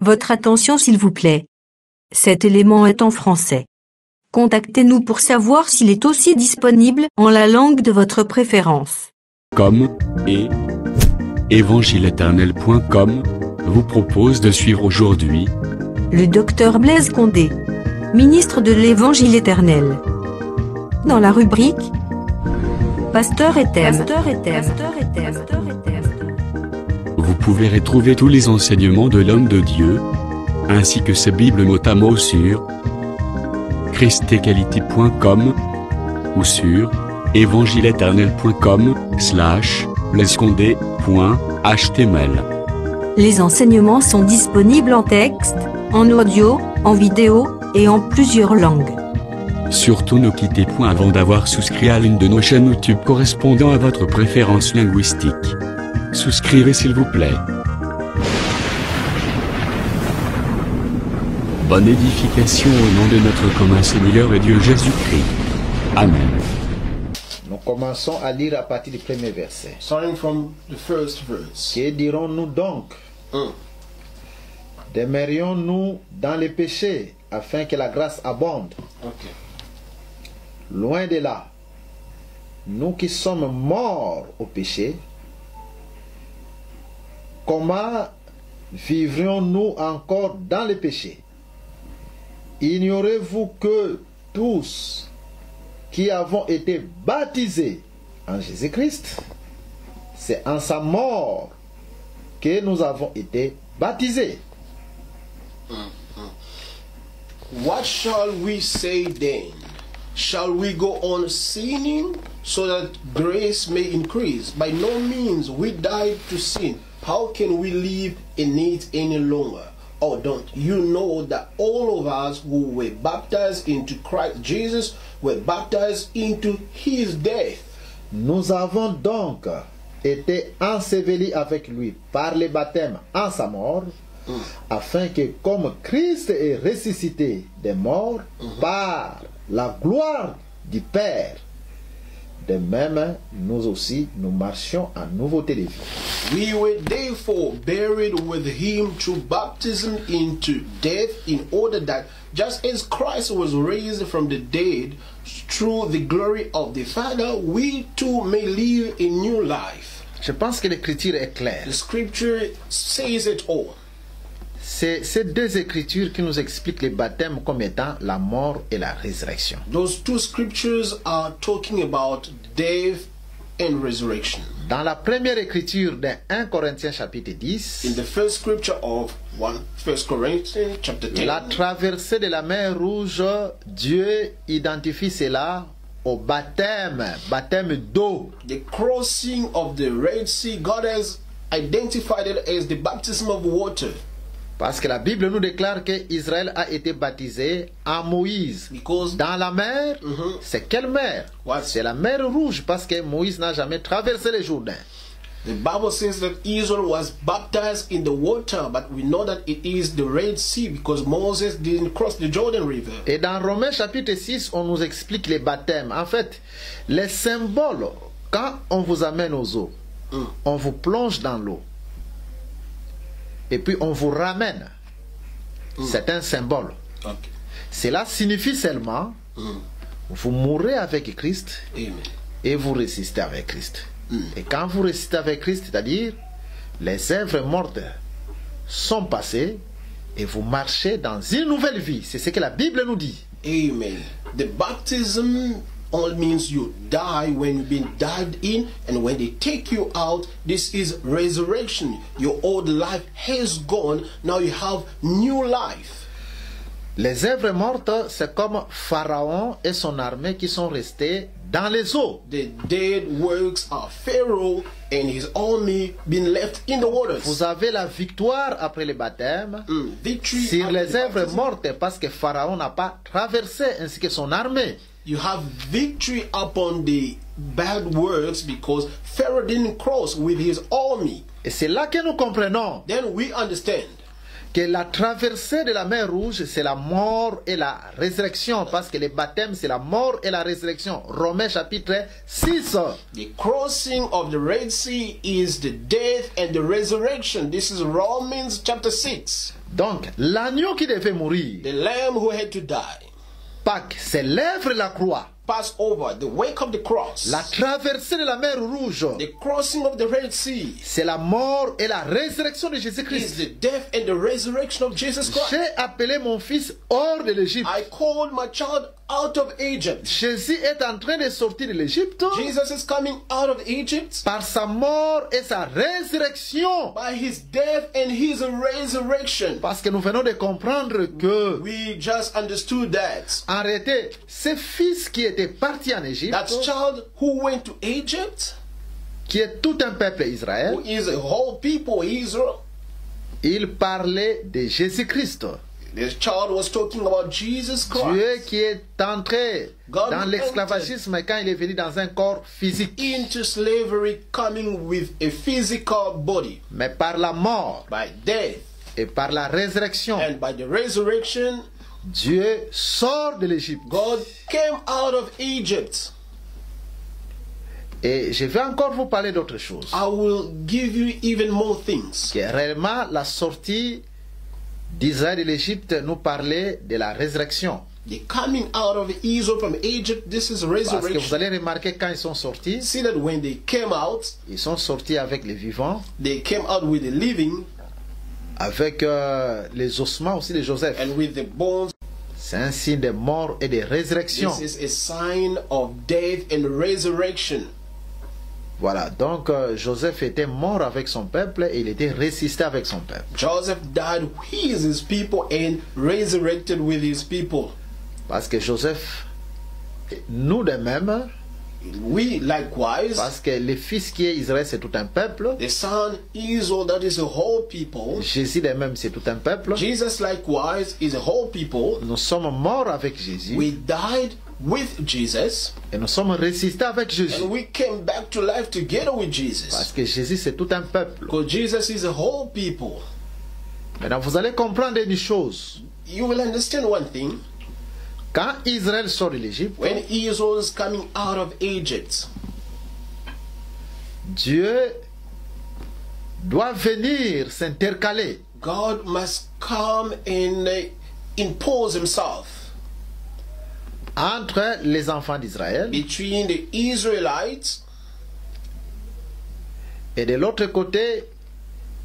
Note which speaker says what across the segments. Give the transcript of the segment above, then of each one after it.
Speaker 1: Votre attention s'il vous plaît. Cet élément est en français. Contactez-nous pour savoir s'il est aussi disponible en la langue de votre préférence.
Speaker 2: Comme et évangile-éternel.com vous propose de suivre aujourd'hui
Speaker 1: Le docteur Blaise Condé, ministre de l'Évangile éternel. Dans la rubrique Pasteur et thème.
Speaker 2: vous pouvez retrouver tous les enseignements de l'homme de Dieu, ainsi que ses bibles mot à mot sur christequality.com ou sur évangile-éternel.com/blaisecondé.html.
Speaker 1: Les enseignements sont disponibles en texte, en audio, en vidéo et en plusieurs langues.
Speaker 2: Surtout ne quittez point avant d'avoir souscrit à l'une de nos chaînes YouTube correspondant à votre préférence linguistique. Souscrivez s'il vous plaît. Bonne édification au nom de notre commun Seigneur et Dieu Jésus-Christ. Amen.
Speaker 3: Nous commençons à lire à partir du premier verset.
Speaker 4: Starting from the first verse.
Speaker 3: Que dirons-nous donc? Demeurions-nous dans les péchés afin que la grâce abonde?
Speaker 4: Okay.
Speaker 3: Loin de là. Nous qui sommes morts au péché, comment vivrions-nous encore dans le péché? Ignorez-vous que tous qui avons été baptisés en Jésus-Christ, c'est en sa mort que nous avons été baptisés.
Speaker 4: What shall we say then? Shall we go on sinning so that grace may increase? By no means. We died to sin. How can we live in it any longer? Or don't you know that all of us who were baptized into Christ Jesus were baptized into his death?
Speaker 3: Nous avons donc été ensevelis avec lui par le baptême en sa mort, afin que comme Christ est ressuscité des morts par la gloire du Père, de même nous aussi nous marchions en nouveauté de vie.
Speaker 4: We were therefore buried with him through baptism into death, in order that just as Christ was raised from the dead through the glory of the Father, we too may live a new life.
Speaker 3: Je pense que l'écriture est claire.
Speaker 4: The scripture says it all.
Speaker 3: C'est ces deux écritures qui nous expliquent le baptême comme étant la mort et la résurrection.
Speaker 4: Those two scriptures are talking about death and resurrection.
Speaker 3: Dans la première écriture de 1 Corinthiens chapitre 10,
Speaker 4: In the first scripture of 1 Corinthians chapter 10,
Speaker 3: la traversée de la mer Rouge, Dieu identifie cela au baptême d'eau.
Speaker 4: the crossing of the Red Sea, God has identified it as the baptism of water.
Speaker 3: Parce que la Bible nous déclare que Israël a été baptisé en Moïse.
Speaker 4: Because
Speaker 3: Dans la mer, c'est quelle mer?
Speaker 4: What?
Speaker 3: C'est la mer Rouge, parce que Moïse n'a jamais traversé le Jourdain.
Speaker 4: the Bible says that Israel was baptized in the water, but we know that it is the Red Sea because Moses didn't cross the Jordan River.
Speaker 3: Et dans Romains chapitre 6, on nous explique les baptêmes. En fait, les symboles, quand on vous amène aux eaux, on vous plonge dans l'eau. Et puis on vous ramène. C'est un symbole.
Speaker 4: Okay.
Speaker 3: Cela signifie seulement, vous mourrez avec Christ
Speaker 4: Amen.
Speaker 3: et vous ressuscitez avec Christ. Et quand vous ressuscitez avec Christ, c'est-à-dire les œuvres mortes sont passées et vous marchez dans une nouvelle vie. C'est ce que la Bible nous dit.
Speaker 4: Amen. The baptism all means you die when you've been died in, and when they take you out, this is resurrection. Your old life has gone, now you have new life.
Speaker 3: Les œuvres mortes, c'est comme Pharaon et son armée qui sont restés dans les eaux.
Speaker 4: The dead works are Pharaoh and his army been left in the waters.
Speaker 3: Vous avez la victoire après le baptême
Speaker 4: Victory
Speaker 3: sur
Speaker 4: after
Speaker 3: les
Speaker 4: the
Speaker 3: œuvres
Speaker 4: baptism.
Speaker 3: mortes parce que Pharaon n'a pas traversé ainsi que son armée.
Speaker 4: You have victory upon the bad works because Pharaoh didn't cross with his army.
Speaker 3: Et c'est là que nous comprenons
Speaker 4: Then we understand
Speaker 3: que la traversée de la mer Rouge, c'est la mort et la résurrection, parce que le baptême, c'est la mort et la résurrection. Romains chapitre 6.
Speaker 4: the crossing of the Red Sea is the death and the resurrection. This is Romans chapter 6.
Speaker 3: Donc, l'agneau qui devait mourir,
Speaker 4: the lamb who had to die,
Speaker 3: Pâques, c'est l'œuvre de la croix,
Speaker 4: Passover, the wake of the cross,
Speaker 3: la traversée de la mer Rouge,
Speaker 4: the crossing of the Red Sea,
Speaker 3: c'est la mort et la résurrection de
Speaker 4: is
Speaker 3: Jésus-Christ.
Speaker 4: the death and the resurrection of Jesus Christ.
Speaker 3: J'ai appelé mon fils hors de l'Égypte.
Speaker 4: I called my child out of Egypt.
Speaker 3: Jésus est en train de sortir de l'Égypte
Speaker 4: Jesus is coming out of Egypt
Speaker 3: par sa mort et sa résurrection.
Speaker 4: by his death and his resurrection.
Speaker 3: Parce que nous venons de comprendre que,
Speaker 4: We just understood that.
Speaker 3: en réalité, ce fils qui était parti en Égypte,
Speaker 4: That child who went to Egypt,
Speaker 3: qui est tout un peuple Israël,
Speaker 4: who is a whole people, Israel,
Speaker 3: il parlait de Jésus-Christ.
Speaker 4: this child was talking about Jesus
Speaker 3: Dieu
Speaker 4: Christ
Speaker 3: qui est entré
Speaker 4: God
Speaker 3: dans l'esclavagisme quand il est venu dans un corps physique.
Speaker 4: into slavery, coming with a physical body
Speaker 3: Mais par la mort
Speaker 4: by death
Speaker 3: et par la résurrection,
Speaker 4: and by the resurrection.
Speaker 3: Dieu sort de l'Égypte.
Speaker 4: God came out of Egypt.
Speaker 3: Et je vais encore vous parler d'autre chose.
Speaker 4: I will give you even more things.
Speaker 3: Que réellement, la sortie d'Israël de l'Égypte nous parlait de la résurrection.
Speaker 4: The coming out of Israel from Egypt, this is
Speaker 3: Parce que vous
Speaker 4: resurrection.
Speaker 3: allez remarquer quand ils sont sortis,
Speaker 4: See that when they came out,
Speaker 3: ils sont sortis avec les vivants,
Speaker 4: they came out with the living
Speaker 3: avec les ossements aussi de Joseph.
Speaker 4: and with the bones.
Speaker 3: C'est un signe de mort et de résurrection.
Speaker 4: This is a sign of death and resurrection.
Speaker 3: Voilà, donc Joseph était mort avec son peuple et il était ressuscité avec son peuple.
Speaker 4: Joseph died with his people and resurrected with his people.
Speaker 3: Parce que Joseph, nous de même,
Speaker 4: We likewise,
Speaker 3: parce que le fils qui est Israël, c'est tout un peuple.
Speaker 4: the son Israel, that is a whole people.
Speaker 3: Jésus de même, c'est tout un peuple.
Speaker 4: Jesus likewise is a whole people.
Speaker 3: Nous sommes morts avec Jésus
Speaker 4: We died with Jesus
Speaker 3: et nous sommes ressuscités avec Jésus.
Speaker 4: and we came back to life together with Jesus.
Speaker 3: Parce que Jésus, c'est tout un peuple.
Speaker 4: Because Jesus is a whole people.
Speaker 3: Maintenant, vous allez comprendre une chose.
Speaker 4: You will understand one thing.
Speaker 3: Quand Israël sort de l'Égypte,
Speaker 4: When Israel is coming out of Egypt,
Speaker 3: Dieu doit venir s'intercaler
Speaker 4: God must come and impose himself
Speaker 3: entre les enfants d'Israël
Speaker 4: between the Israelites,
Speaker 3: et de l'autre côté,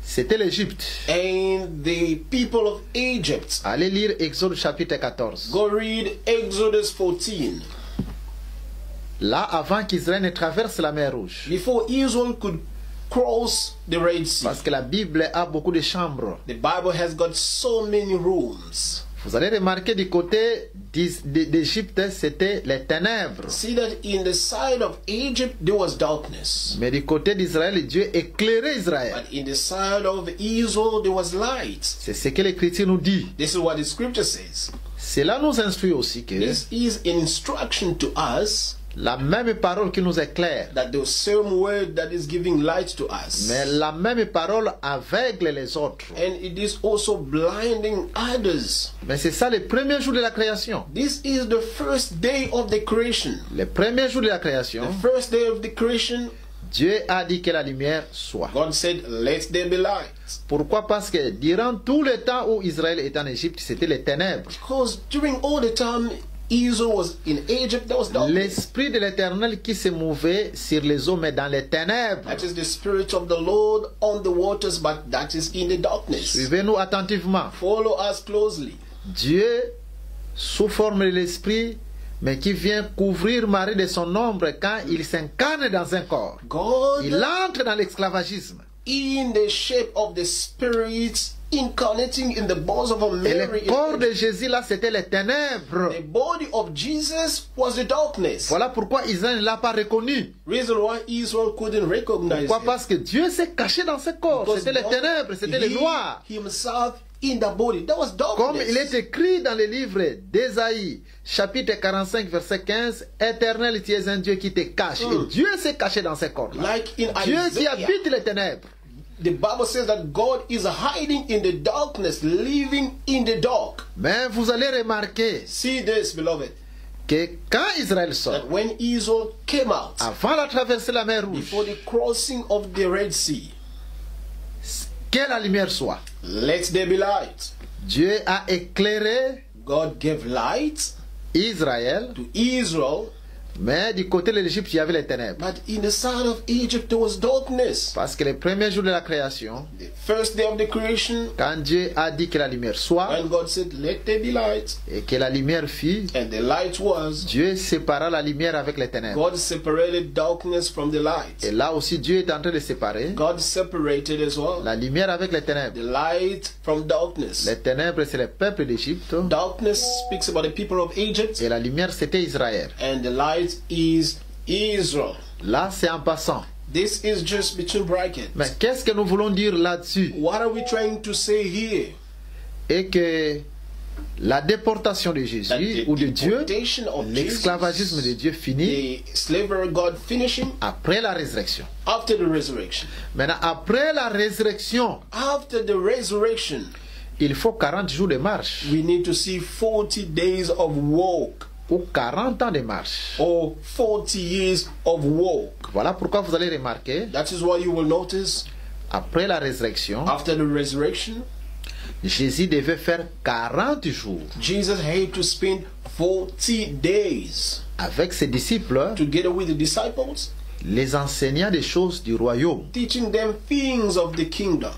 Speaker 3: c'était l'Égypte.
Speaker 4: and the people of Egypt.
Speaker 3: Allez lire Exode chapitre 14.
Speaker 4: Go read Exodus 14.
Speaker 3: Là, avant qu'Israël ne traverse la mer Rouge.
Speaker 4: Before Israel could cross the Red Sea.
Speaker 3: Parce que la Bible a beaucoup de chambres.
Speaker 4: The Bible has got so many rooms.
Speaker 3: Vous allez remarquer du côté d'Égypte, c'était les ténèbres.
Speaker 4: See that in the side of Egypt there was darkness.
Speaker 3: Mais du côté d'Israël, Dieu éclairait Israël.
Speaker 4: But in the side of Israel there was light.
Speaker 3: C'est ce que l'Écriture nous dit.
Speaker 4: This is what the scripture says.
Speaker 3: Cela nous instruit aussi que
Speaker 4: This is an instruction to us
Speaker 3: la même parole qui nous éclaire,
Speaker 4: that the same word that is giving light to us,
Speaker 3: mais la même parole aveugle les autres.
Speaker 4: and it is also blinding others.
Speaker 3: Mais c'est ça le premier jour de la création.
Speaker 4: This is the first day of the creation.
Speaker 3: Le premier jour de la création,
Speaker 4: The first day of the creation,
Speaker 3: Dieu a dit que la lumière soit.
Speaker 4: God said, let there be light.
Speaker 3: Pourquoi? Parce que durant tout le temps où Israël était en Égypte, c'était les ténèbres.
Speaker 4: Because during all the time Israel was in Egypt, there was darkness.
Speaker 3: L'Esprit de l'Éternel qui se mouvait sur les eaux, mais dans les ténèbres.
Speaker 4: That is the Spirit of the Lord on the waters, but that is in the darkness.
Speaker 3: Suivez-nous attentivement.
Speaker 4: Follow us closely.
Speaker 3: Dieu, sous forme de l'Esprit, mais qui vient couvrir Marie de son ombre quand il s'incarne dans un corps.
Speaker 4: God,
Speaker 3: Il entre dans l'esclavagisme.
Speaker 4: in the shape of the Spirit, incarnating in the bones of a
Speaker 3: Et
Speaker 4: Mary.
Speaker 3: le corps de Jésus, là, c'était les ténèbres.
Speaker 4: The body of Jesus was the darkness.
Speaker 3: Voilà pourquoi Israël ne l'a pas reconnu.
Speaker 4: Reason why Israel couldn't recognize
Speaker 3: Pourquoi?
Speaker 4: it.
Speaker 3: Parce que Dieu s'est caché dans ce corps.
Speaker 4: Because
Speaker 3: C'était les
Speaker 4: God
Speaker 3: ténèbres, c'était les
Speaker 4: hid
Speaker 3: noirs.
Speaker 4: himself in the body. That was
Speaker 3: Comme
Speaker 4: darkness.
Speaker 3: il est écrit dans le livre d'Ésaïe, chapitre 45, verset 15, Éternel, tu es un Dieu qui te cache. Et Dieu s'est caché dans ce corps-là.
Speaker 4: Like in
Speaker 3: Dieu qui
Speaker 4: Isaiah,
Speaker 3: habite les ténèbres.
Speaker 4: the Bible says that God is hiding in the darkness, living in the dark.
Speaker 3: Mais vous allez remarquer
Speaker 4: See this, beloved,
Speaker 3: que quand Israël sort,
Speaker 4: that when Israel came out,
Speaker 3: avant la traversée de la mer Rouge,
Speaker 4: before the crossing of the Red Sea,
Speaker 3: que la lumière soit.
Speaker 4: let there be light.
Speaker 3: Dieu a éclairé
Speaker 4: God gave light
Speaker 3: Israël,
Speaker 4: to Israel,
Speaker 3: mais du côté de l'Égypte, il y avait les ténèbres.
Speaker 4: but in the side of Egypt there was darkness.
Speaker 3: Parce que les premiers jours de la création,
Speaker 4: The first day of the creation,
Speaker 3: quand Dieu a dit que la lumière soit,
Speaker 4: when God said, "Let there be light,"
Speaker 3: et que la lumière fut,
Speaker 4: and the light was,
Speaker 3: Dieu sépara la lumière avec les ténèbres.
Speaker 4: God separated darkness from the light.
Speaker 3: Et là aussi, Dieu est en train de séparer
Speaker 4: God separated as well
Speaker 3: la lumière avec les ténèbres.
Speaker 4: the light from darkness.
Speaker 3: Les ténèbres, c'est le peuple d'Égypte,
Speaker 4: Darkness speaks about the people of Egypt,
Speaker 3: et la lumière, c'était Israël.
Speaker 4: and the light is Israel.
Speaker 3: Là, c'est en passant.
Speaker 4: This is just between brackets.
Speaker 3: Mais qu'est-ce que nous voulons dire là-dessus?
Speaker 4: What are we trying to say here?
Speaker 3: Et que la déportation de
Speaker 4: That
Speaker 3: Jésus
Speaker 4: the
Speaker 3: ou de Dieu,
Speaker 4: deportation of
Speaker 3: l'esclavagisme de
Speaker 4: Jesus,
Speaker 3: Dieu finit
Speaker 4: the slavery of God finishing
Speaker 3: après la résurrection.
Speaker 4: after the resurrection.
Speaker 3: Maintenant, après la résurrection,
Speaker 4: After the resurrection,
Speaker 3: il faut 40 jours de marche
Speaker 4: we need to see 40 days of walk,
Speaker 3: ou 40 ans de marche.
Speaker 4: or 40 years of walk.
Speaker 3: Voilà pourquoi vous allez remarquer,
Speaker 4: That is why you will notice
Speaker 3: après la résurrection,
Speaker 4: after the resurrection,
Speaker 3: Jésus devait faire 40 jours
Speaker 4: Jesus had to spend 40 days
Speaker 3: avec ses disciples,
Speaker 4: together with the disciples,
Speaker 3: les enseignants des choses du royaume.
Speaker 4: teaching them things of the kingdom.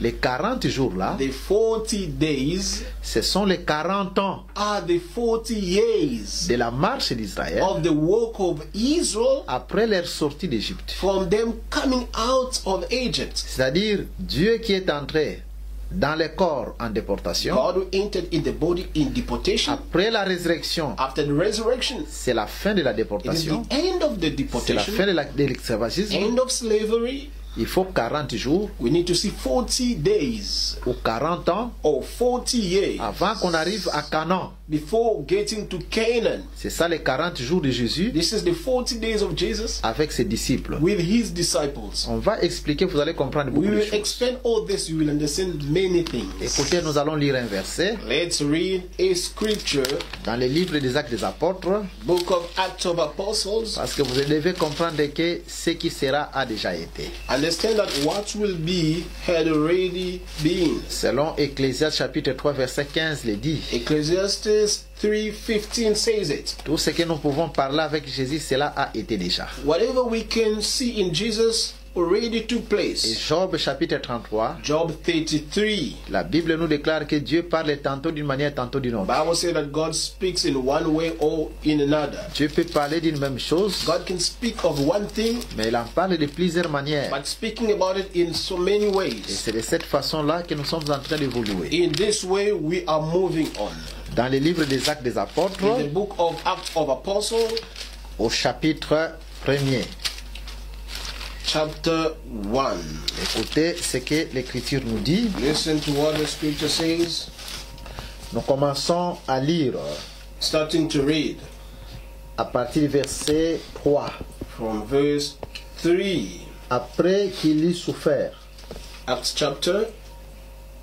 Speaker 3: Les 40 jours-là,
Speaker 4: The 40 days
Speaker 3: ce sont les 40 ans
Speaker 4: are the 40 years
Speaker 3: de la marche d'Israël
Speaker 4: of the walk of Israel
Speaker 3: après leur sortie d'Égypte.
Speaker 4: from them coming out of Egypt.
Speaker 3: C'est-à-dire Dieu qui est entré dans les corps en déportation,
Speaker 4: God who entered in the body in deportation.
Speaker 3: après la résurrection,
Speaker 4: After the resurrection,
Speaker 3: c'est la fin de la
Speaker 4: it is
Speaker 3: déportation,
Speaker 4: the end of the
Speaker 3: c'est la
Speaker 4: deportation,
Speaker 3: fin de l'esclavagisme.
Speaker 4: end of slavery.
Speaker 3: Il faut 40 jours
Speaker 4: We need to see 40 days
Speaker 3: ou 40 ans
Speaker 4: or 40 years
Speaker 3: avant qu'on arrive à Canaan.
Speaker 4: before getting to Canaan.
Speaker 3: C'est ça les 40 jours de Jésus
Speaker 4: This is the 40 days of Jesus
Speaker 3: avec ses disciples.
Speaker 4: with his disciples.
Speaker 3: On va expliquer, vous allez comprendre beaucoup
Speaker 4: We
Speaker 3: de
Speaker 4: will
Speaker 3: choses.
Speaker 4: explain all this, you will understand many things.
Speaker 3: Écoutez, nous allons lire un verset
Speaker 4: Let's read a scripture,
Speaker 3: dans le livre des Actes des Apôtres,
Speaker 4: book of Acts of Apostles.
Speaker 3: parce que vous devez comprendre que ce qui sera a déjà été.
Speaker 4: Understand that what will be had already been.
Speaker 3: Selon Ecclésiaste chapitre 3 verset 15 le dit,
Speaker 4: Ecclesiastes 3:15 says it.
Speaker 3: tout ce que nous pouvons parler avec Jésus, cela a été déjà.
Speaker 4: Whatever we can see in Jesus already took
Speaker 3: Et
Speaker 4: place.
Speaker 3: Job chapitre 33,
Speaker 4: Job 33.
Speaker 3: la Bible nous déclare que Dieu parle tantôt d'une manière, tantôt d'une autre.
Speaker 4: Bible says that God speaks in one way or in another.
Speaker 3: Dieu peut parler d'une même chose,
Speaker 4: God can speak of one thing,
Speaker 3: mais il en parle de plusieurs manières.
Speaker 4: but speaking about it in so many
Speaker 3: Et
Speaker 4: ways.
Speaker 3: c'est de cette façon-là que nous sommes en train d'évoluer.
Speaker 4: In this way, we are moving on.
Speaker 3: Dans le livre des Actes des Apôtres,
Speaker 4: In the book of Acts of Apostles,
Speaker 3: au chapitre 1er,
Speaker 4: chapter 1.
Speaker 3: écoutez ce que l'Écriture nous dit.
Speaker 4: Listen to what the scripture says,
Speaker 3: Nous commençons à lire
Speaker 4: starting to read
Speaker 3: à partir du verset 3.
Speaker 4: from verse 3.
Speaker 3: Après qu'il eut souffert,
Speaker 4: Acts chapter,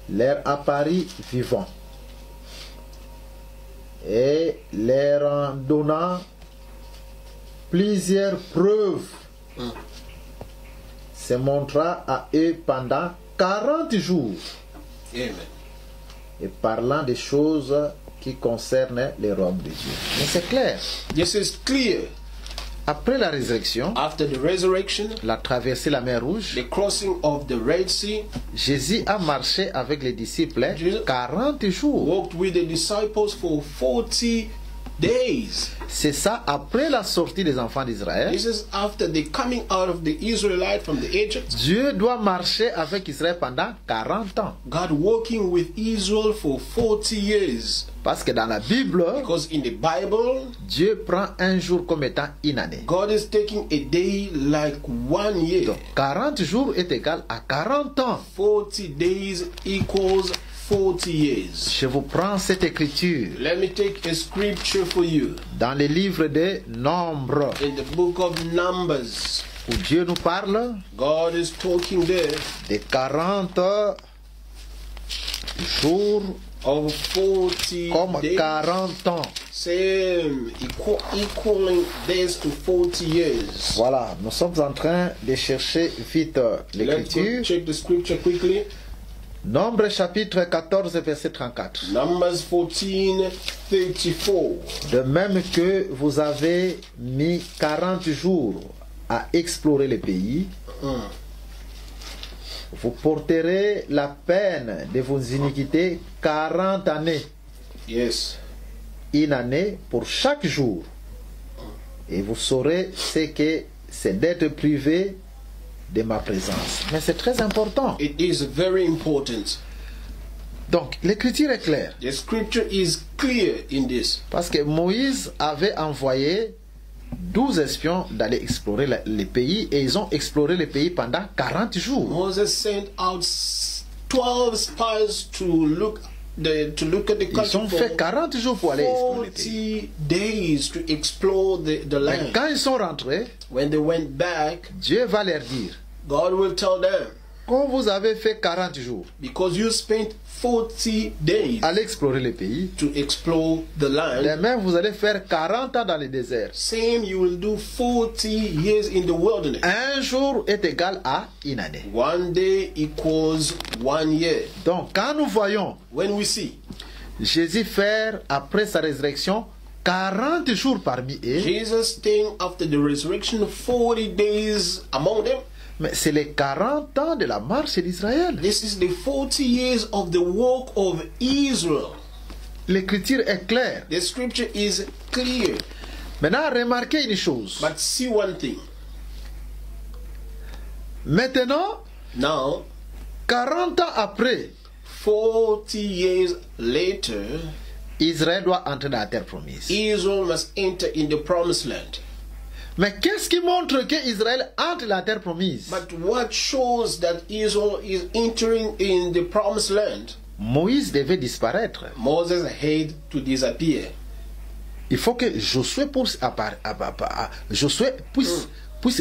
Speaker 3: leur apparut vivant et leur en donna plusieurs preuves. Se montra à eux pendant 40 jours
Speaker 4: amen.
Speaker 3: et parlant des choses qui concernent le royaume de Dieu. Mais c'est clair.
Speaker 4: This is clear.
Speaker 3: Après la résurrection,
Speaker 4: After the resurrection,
Speaker 3: la traversée de la mer Rouge,
Speaker 4: the crossing of the Red Sea,
Speaker 3: Jésus a marché avec les disciples 40 jours.
Speaker 4: walked with the disciples for 40 days.
Speaker 3: C'est ça après la sortie des enfants d'Israël.
Speaker 4: This is after the coming out of the Israelite from the Egypt.
Speaker 3: Dieu doit marcher avec Israël pendant 40 ans.
Speaker 4: God walking with Israel for 40 years.
Speaker 3: Parce que dans la Bible,
Speaker 4: Because in the Bible,
Speaker 3: Dieu prend un jour comme étant une année.
Speaker 4: God is taking a day like 1 year.
Speaker 3: Donc 40 jours est égal à 40 ans.
Speaker 4: 40 days equals 40 years.
Speaker 3: Je vous prends cette écriture
Speaker 4: Let me take a scripture for you.
Speaker 3: dans le livre des Nombres
Speaker 4: In the book of Numbers,
Speaker 3: où Dieu nous parle
Speaker 4: God is talking there
Speaker 3: de 40 jours
Speaker 4: of 40
Speaker 3: comme
Speaker 4: days.
Speaker 3: 40 ans.
Speaker 4: Same, equaling this to 40 years.
Speaker 3: Voilà, nous sommes en train de chercher vite
Speaker 4: Let's go
Speaker 3: l'écriture.
Speaker 4: check the scripture quickly.
Speaker 3: Nombre chapitre 14, verset 34.
Speaker 4: Numbers 14:34.
Speaker 3: De même que vous avez mis 40 jours à explorer le pays, vous porterez la peine de vos iniquités 40 années.
Speaker 4: Yes.
Speaker 3: Une année pour chaque jour. Et vous saurez ce que c'est d'être privé de ma présence. Mais c'est très important.
Speaker 4: It is very important.
Speaker 3: Donc, l'écriture est claire.
Speaker 4: The scripture is clear in this.
Speaker 3: Parce que Moïse avait envoyé 12 espions d'aller explorer le pays et ils ont exploré le pays pendant 40 jours.
Speaker 4: Moses sent out 12 spies to look at the
Speaker 3: Ils ont
Speaker 4: country
Speaker 3: fait 40 jours pour aller explorer le pays.
Speaker 4: 40 days to explore the
Speaker 3: Mais
Speaker 4: land.
Speaker 3: quand ils sont rentrés,
Speaker 4: When they went back,
Speaker 3: Dieu va leur dire,
Speaker 4: God will tell them,
Speaker 3: quand vous avez fait 40 jours
Speaker 4: because you spent 40 days
Speaker 3: à aller explorer le pays,
Speaker 4: to explore the land,
Speaker 3: demain vous allez faire 40 ans dans le désert.
Speaker 4: same you will do 40 years in the wilderness.
Speaker 3: Un jour est égal à une année.
Speaker 4: One day equals 1 year.
Speaker 3: Donc quand nous voyons
Speaker 4: When we see
Speaker 3: Jésus faire après sa résurrection 40 jours parmi eux,
Speaker 4: Jesus staying after the resurrection 40 days among them,
Speaker 3: mais c'est les 40 ans de la marche d'Israël.
Speaker 4: this is the 40 years of the walk of Israel.
Speaker 3: L'écriture est claire.
Speaker 4: The scripture is clear.
Speaker 3: Maintenant, remarquez une chose.
Speaker 4: But see one thing.
Speaker 3: Maintenant,
Speaker 4: Now,
Speaker 3: 40 ans après,
Speaker 4: 40 years later,
Speaker 3: Israël doit entrer dans la terre promise.
Speaker 4: Israel must enter in the promised land.
Speaker 3: Mais qu'est-ce qui montre que Israël entre dans la terre promise?
Speaker 4: But what shows that Israel is entering in the promised land?
Speaker 3: Moïse devait disparaître.
Speaker 4: Moses had to disappear.
Speaker 3: Il faut que Josué puisse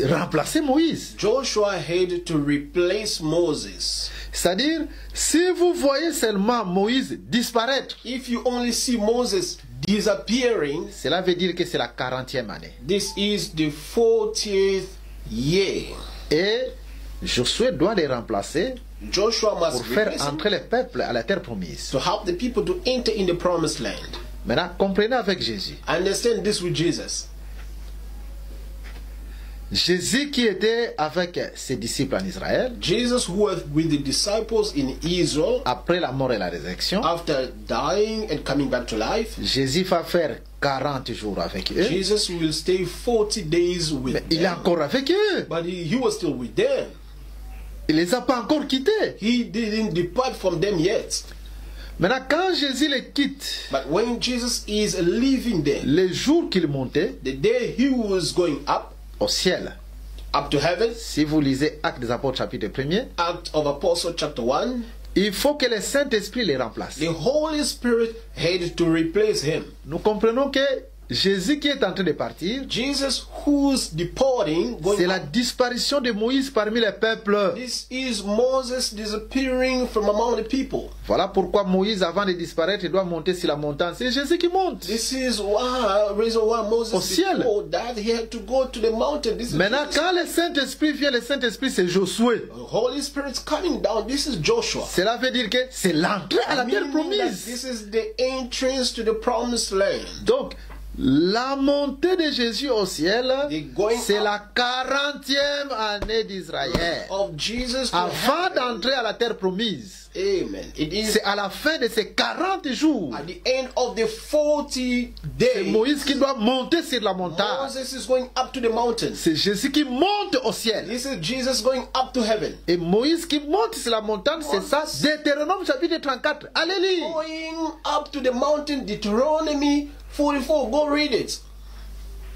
Speaker 3: remplacer Moïse.
Speaker 4: Joshua had to replace Moses.
Speaker 3: C'est-à-dire, si vous voyez seulement Moïse disparaître,
Speaker 4: If you only see Moses disappearing,
Speaker 3: cela veut dire que c'est la 40e année.
Speaker 4: this is the 40th year.
Speaker 3: Et Josué doit les remplacer
Speaker 4: Joshua
Speaker 3: pour
Speaker 4: must
Speaker 3: faire
Speaker 4: replace him
Speaker 3: entrer le peuple à la terre promise.
Speaker 4: to help the people to enter in the promised land.
Speaker 3: Maintenant, comprenez avec Jésus.
Speaker 4: Understand this with Jesus.
Speaker 3: Jésus qui était avec ses disciples en Israël,
Speaker 4: Jesus, who was with the disciples in Israel
Speaker 3: après la mort et la résurrection,
Speaker 4: after dying and coming back to life,
Speaker 3: Jésus va faire 40 jours avec eux.
Speaker 4: Jesus will stay 40 days with
Speaker 3: Mais il est
Speaker 4: them.
Speaker 3: encore avec eux.
Speaker 4: But he was still with them.
Speaker 3: Il ne les a pas encore quittés.
Speaker 4: He didn't depart from them yet.
Speaker 3: Maintenant, quand Jésus les quitte,
Speaker 4: But when Jesus is leaving them,
Speaker 3: les jours qu'il montait
Speaker 4: the day he was going up
Speaker 3: au ciel,
Speaker 4: to heaven,
Speaker 3: si vous lisez Actes des Apôtres chapitre 1er,
Speaker 4: Act of Apostle chapter 1,
Speaker 3: il faut que le Saint-Esprit les remplace.
Speaker 4: the Holy Spirit had to replace him.
Speaker 3: Nous comprenons que Jésus qui est en train de partir,
Speaker 4: Jesus, who's departing,
Speaker 3: c'est
Speaker 4: going
Speaker 3: la
Speaker 4: up,
Speaker 3: disparition de Moïse parmi les peuples.
Speaker 4: this is Moses disappearing from among the people.
Speaker 3: Voilà pourquoi Moïse, avant de disparaître, il doit monter sur la montagne. C'est Jésus qui monte.
Speaker 4: This is why, reason why
Speaker 3: Au
Speaker 4: Moses
Speaker 3: ciel.
Speaker 4: before that he had to go to the mountain. This is
Speaker 3: Maintenant,
Speaker 4: Jesus.
Speaker 3: quand le Saint-Esprit vient, le Saint-Esprit, c'est Josué.
Speaker 4: The Holy Spirit's coming down. This is Joshua.
Speaker 3: Cela veut dire que c'est l'entrée à la terre
Speaker 4: Meaning that
Speaker 3: promise.
Speaker 4: this is the entrance to the promised land.
Speaker 3: Donc, la montée de Jésus au ciel,
Speaker 4: The going
Speaker 3: c'est
Speaker 4: up
Speaker 3: la 40e année d'Israël.
Speaker 4: of Jesus to
Speaker 3: Avant
Speaker 4: heaven.
Speaker 3: d'entrer à la terre promise.
Speaker 4: Amen. It is
Speaker 3: C'est à la fin de ces 40 jours.
Speaker 4: at the end of the 40
Speaker 3: C'est
Speaker 4: days.
Speaker 3: Moïse qui doit monter sur la montagne.
Speaker 4: Moses is going up to the mountain.
Speaker 3: C'est Jésus qui monte au ciel.
Speaker 4: This is Jesus going up to heaven.
Speaker 3: Et Moïse qui monte sur la montagne, c'est ça, Deutéronome chapitre 34. Allez lire.
Speaker 4: Going up to the mountain, Deuteronomy 44. Go read it.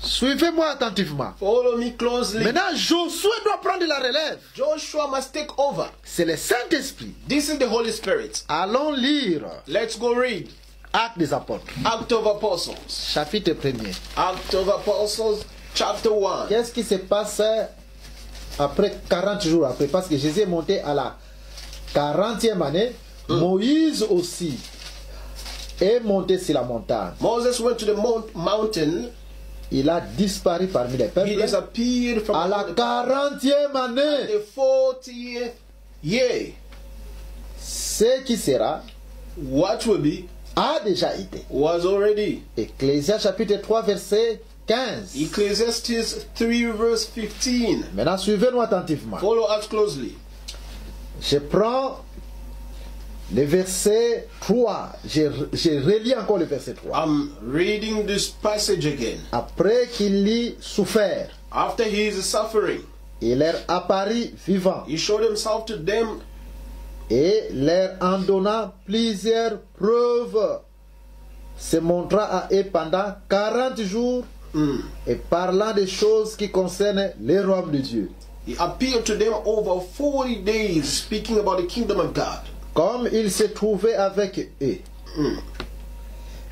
Speaker 3: Suivez-moi attentivement.
Speaker 4: Follow me closely.
Speaker 3: Maintenant, Josué doit prendre la relève.
Speaker 4: Joshua must take over.
Speaker 3: C'est le Saint-Esprit.
Speaker 4: This is the Holy Spirit.
Speaker 3: Allons lire
Speaker 4: Let's go read.
Speaker 3: Actes des Apôtres,
Speaker 4: Act of Apostles.
Speaker 3: chapitre 1er.
Speaker 4: Act of Apostles, chapter 1.
Speaker 3: Qu'est-ce qui se passe après 40 jours après? Parce que Jésus est monté à la 40e année. Moïse aussi est monté sur la montagne.
Speaker 4: Moses went to the mountain.
Speaker 3: Il a disparu parmi les
Speaker 4: He
Speaker 3: peuples
Speaker 4: disappeared from
Speaker 3: à la
Speaker 4: the
Speaker 3: 40e année.
Speaker 4: 40th year.
Speaker 3: Ce qui sera
Speaker 4: what will be
Speaker 3: a déjà été.
Speaker 4: was already.
Speaker 3: Ecclésias chapitre 3 verset 15.
Speaker 4: Ecclesiastes 3 verse 15.
Speaker 3: Maintenant suivez-nous attentivement.
Speaker 4: Follow us closely.
Speaker 3: Je prends le verset 3. Je relis encore le verset 3.
Speaker 4: I'm reading this passage again.
Speaker 3: Après qu'il eut souffert,
Speaker 4: After his suffering,
Speaker 3: il leur apparut vivant
Speaker 4: he showed himself to them
Speaker 3: et leur en donna plusieurs preuves. Se montra à eux pendant 40 jours et parlant des choses qui concernent le royaume de Dieu.
Speaker 4: He appeared to them over 40 days, speaking about the kingdom of God.
Speaker 3: Comme il se trouvait avec eux,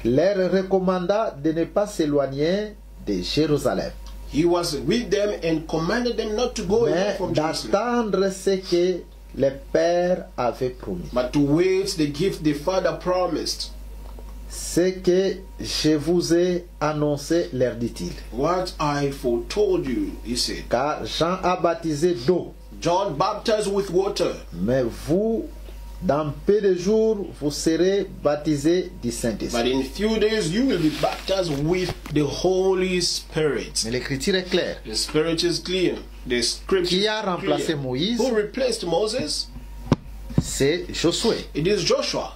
Speaker 3: leur recommanda de ne pas s'éloigner de Jérusalem,
Speaker 4: He was with them and commanded them not to go away
Speaker 3: mais
Speaker 4: from Jerusalem,
Speaker 3: d'attendre ce que le Père avait promis.
Speaker 4: but to wait the gift the Father promised.
Speaker 3: Ce que je vous ai annoncé, leur dit-il.
Speaker 4: What I foretold you, he said.
Speaker 3: Car Jean a baptisé d'eau,
Speaker 4: John baptized with water,
Speaker 3: mais vous, dans peu de jours, vous serez baptisés du
Speaker 4: but
Speaker 3: Saint-Esprit.
Speaker 4: in few days you will be baptized with the Holy Spirit.
Speaker 3: Mais l'écriture est claire.
Speaker 4: The Spirit is clear. The Scripture
Speaker 3: Qui a
Speaker 4: is
Speaker 3: remplacé
Speaker 4: clear.
Speaker 3: Moïse?
Speaker 4: Who replaced Moses?
Speaker 3: C'est Josué.
Speaker 4: It is Joshua.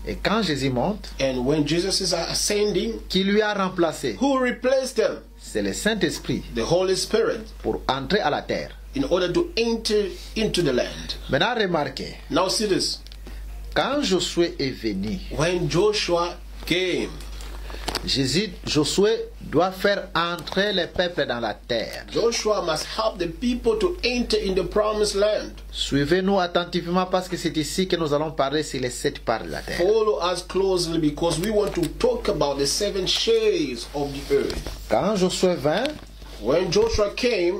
Speaker 3: Et quand Jésus monte,
Speaker 4: And when Jesus is ascending,
Speaker 3: qui lui a remplacé?
Speaker 4: who replaced him?
Speaker 3: C'est le Saint-Esprit
Speaker 4: The Holy Spirit,
Speaker 3: pour entrer à la terre.
Speaker 4: in order to enter into the land.
Speaker 3: Maintenant, remarquez,
Speaker 4: Now see this.
Speaker 3: quand Josué est venu,
Speaker 4: When Joshua came,
Speaker 3: Josué doit faire entrer le peuple dans la terre.
Speaker 4: Joshua must help the people to enter in the promised land.
Speaker 3: Suivez-nous attentivement parce que c'est ici que nous allons parler sur les 7 parts de la terre.
Speaker 4: Follow us closely because we want to talk about the 7 shades of the earth.
Speaker 3: Quand Josué vint,
Speaker 4: When Joshua came,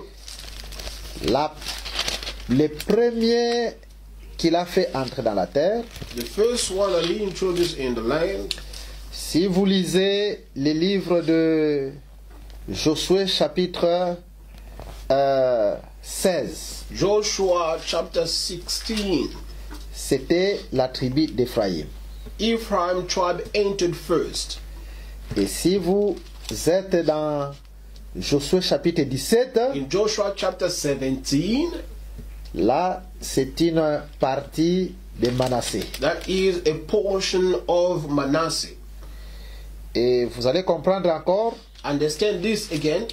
Speaker 3: le premier qu'il a fait entrer dans la terre,
Speaker 4: the first one that he introduced in the land,
Speaker 3: si vous lisez le livre de Josué chapitre 16,
Speaker 4: Joshua chapter 16,
Speaker 3: c'était la tribu d'Éphraïm.
Speaker 4: Ephraim tribe entered first.
Speaker 3: Et si vous êtes dans Josué chapitre 17,
Speaker 4: In Joshua chapter 17,
Speaker 3: là c'est une partie de Manassé.
Speaker 4: that is a portion of Manasseh.
Speaker 3: Et vous allez comprendre encore
Speaker 4: Understand this again.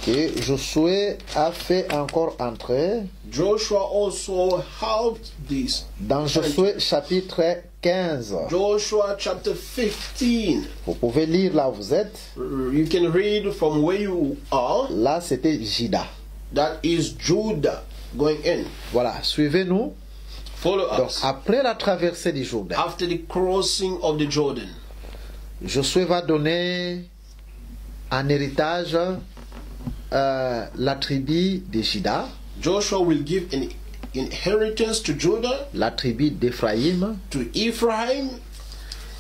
Speaker 3: que Josué a fait encore entrer
Speaker 4: Joshua also helped this.
Speaker 3: dans Josué chapitre 15.
Speaker 4: Joshua chapter 15.
Speaker 3: Vous pouvez lire là où vous êtes.
Speaker 4: You can read from where you are.
Speaker 3: Là c'était Juda.
Speaker 4: That is Judah going in.
Speaker 3: Voilà, suivez-nous.
Speaker 4: Follow
Speaker 3: Donc
Speaker 4: us.
Speaker 3: après la traversée du Jourdain,
Speaker 4: After the crossing of the Jordan,
Speaker 3: Josué va donner en héritage la tribu de Juda,
Speaker 4: Joshua will give an inheritance to Judah,
Speaker 3: la tribu d'Éphraïm
Speaker 4: to Ephraim,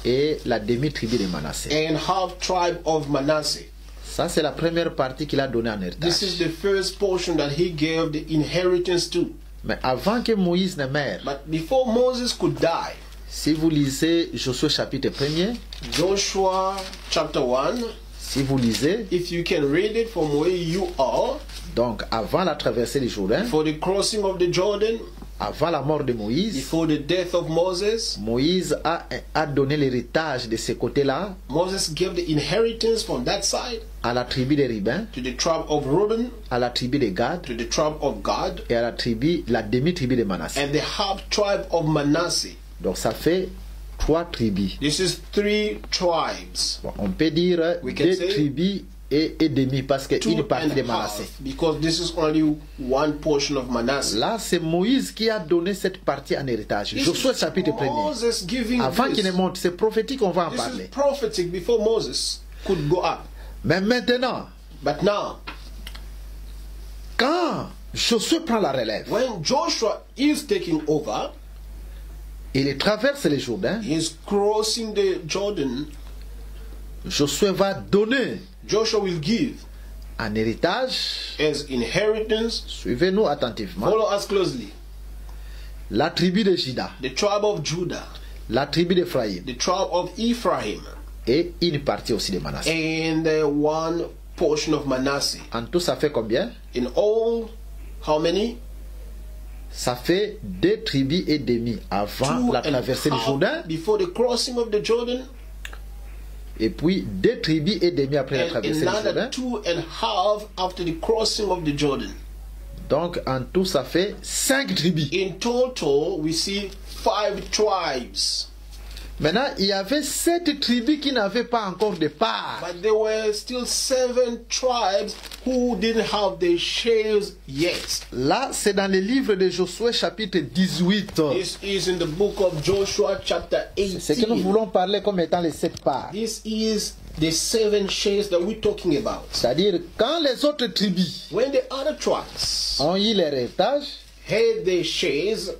Speaker 3: et la demi-tribu de Manassé.
Speaker 4: and half tribe of Manasseh.
Speaker 3: Ça, c'est la première partie qu'il a donnée en
Speaker 4: This is
Speaker 3: héritage.
Speaker 4: the first portion that he gave the inheritance to.
Speaker 3: Mais avant que Moïse ne meure,
Speaker 4: But before Moses could die,
Speaker 3: si vous lisez Josué chapitre 1er,
Speaker 4: Joshua chapter 1,
Speaker 3: si vous lisez,
Speaker 4: if you can read it from where you are,
Speaker 3: donc avant la traversée du Jourdain,
Speaker 4: for the crossing of the Jordan,
Speaker 3: avant la mort de Moïse,
Speaker 4: before the death of Moses,
Speaker 3: Moïse a donné l'héritage de ce côté-là
Speaker 4: Moses gave the inheritance from that side
Speaker 3: à la tribu de Rubin,
Speaker 4: to the tribe of Reuben,
Speaker 3: à la tribu de Gad
Speaker 4: to the tribe of Gad,
Speaker 3: et à la demi-tribu de Manassé.
Speaker 4: and the half tribe of Manasseh.
Speaker 3: Donc ça fait 3 tribus.
Speaker 4: This is 3 tribes.
Speaker 3: Bon, on peut dire
Speaker 4: We can
Speaker 3: 2
Speaker 4: say
Speaker 3: tribus et demi parce que
Speaker 4: 2
Speaker 3: une partie de
Speaker 4: and
Speaker 3: Manassé.
Speaker 4: half, because this is only one portion of Manasseh.
Speaker 3: Là, c'est Moïse qui a donné cette partie en héritage.
Speaker 4: This
Speaker 3: Josué
Speaker 4: is
Speaker 3: chapitre 1er.
Speaker 4: Moses giving
Speaker 3: Avant qu'il ne
Speaker 4: this.
Speaker 3: monte, c'est prophétique, on va en
Speaker 4: This
Speaker 3: parler.
Speaker 4: is prophetic before Moses could go up.
Speaker 3: Mais maintenant,
Speaker 4: But now,
Speaker 3: quand Josué prend la relève,
Speaker 4: when Joshua is taking over,
Speaker 3: il traverse le Jourdain,
Speaker 4: he's crossing the Jordan.
Speaker 3: Josué va donner
Speaker 4: Joshua will give
Speaker 3: en héritage,
Speaker 4: as inheritance.
Speaker 3: suivez-nous attentivement,
Speaker 4: Follow us closely.
Speaker 3: la tribu de Juda,
Speaker 4: the tribe of Judah,
Speaker 3: la tribu d'Éphraïm
Speaker 4: the tribe of Ephraim,
Speaker 3: et une partie aussi de Manassé.
Speaker 4: and one portion of Manasseh.
Speaker 3: En tout, ça fait combien?
Speaker 4: In all, how many?
Speaker 3: Ça fait 2 tribus et demie avant
Speaker 4: 2
Speaker 3: la
Speaker 4: and
Speaker 3: traversée du
Speaker 4: half
Speaker 3: Jourdain,
Speaker 4: before the crossing of the Jordan,
Speaker 3: et puis 2 tribus et demie après la
Speaker 4: and
Speaker 3: traversée du
Speaker 4: another
Speaker 3: Jourdain.
Speaker 4: 2 and half after the crossing of the Jordan.
Speaker 3: Donc en tout, ça fait 5 tribus.
Speaker 4: In total, we see 5 tribes.
Speaker 3: Maintenant, il y avait 7 tribus qui n'avaient pas encore de part.
Speaker 4: But there were still 7 tribes who didn't have their shares yet.
Speaker 3: Là, c'est dans le livre de Josué chapitre 18.
Speaker 4: This is in the book of Joshua chapter
Speaker 3: C'est que nous
Speaker 4: 18.
Speaker 3: voulons parler comme étant les 7 parts.
Speaker 4: This is the 7 shares that we're talking about.
Speaker 3: C'est-à-dire, quand les autres tribus
Speaker 4: When the other tribes
Speaker 3: ont eu l'héritage,
Speaker 4: had their shares,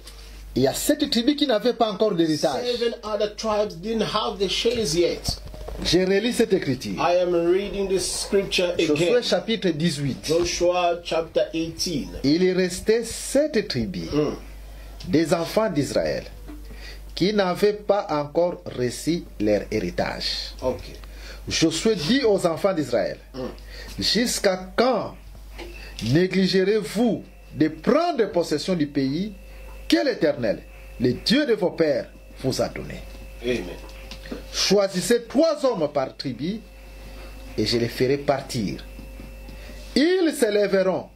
Speaker 3: il y a 7 tribus qui n'avaient pas encore d'héritage.
Speaker 4: 7 other tribes didn't have their shares yet.
Speaker 3: Je relis cette écriture.
Speaker 4: I am reading this scripture
Speaker 3: Josué
Speaker 4: again.
Speaker 3: chapitre 18.
Speaker 4: Joshua chapter 18.
Speaker 3: Il est resté 7 tribus des enfants d'Israël qui n'avaient pas encore reçu leur héritage.
Speaker 4: Okay.
Speaker 3: Josué dit aux enfants d'Israël, jusqu'à quand négligerez-vous de prendre possession du pays que l'Éternel, le Dieu de vos pères, vous a donné?
Speaker 4: Amen.
Speaker 3: Choisissez 3 hommes par tribu et je les ferai partir. Ils s'élèveront,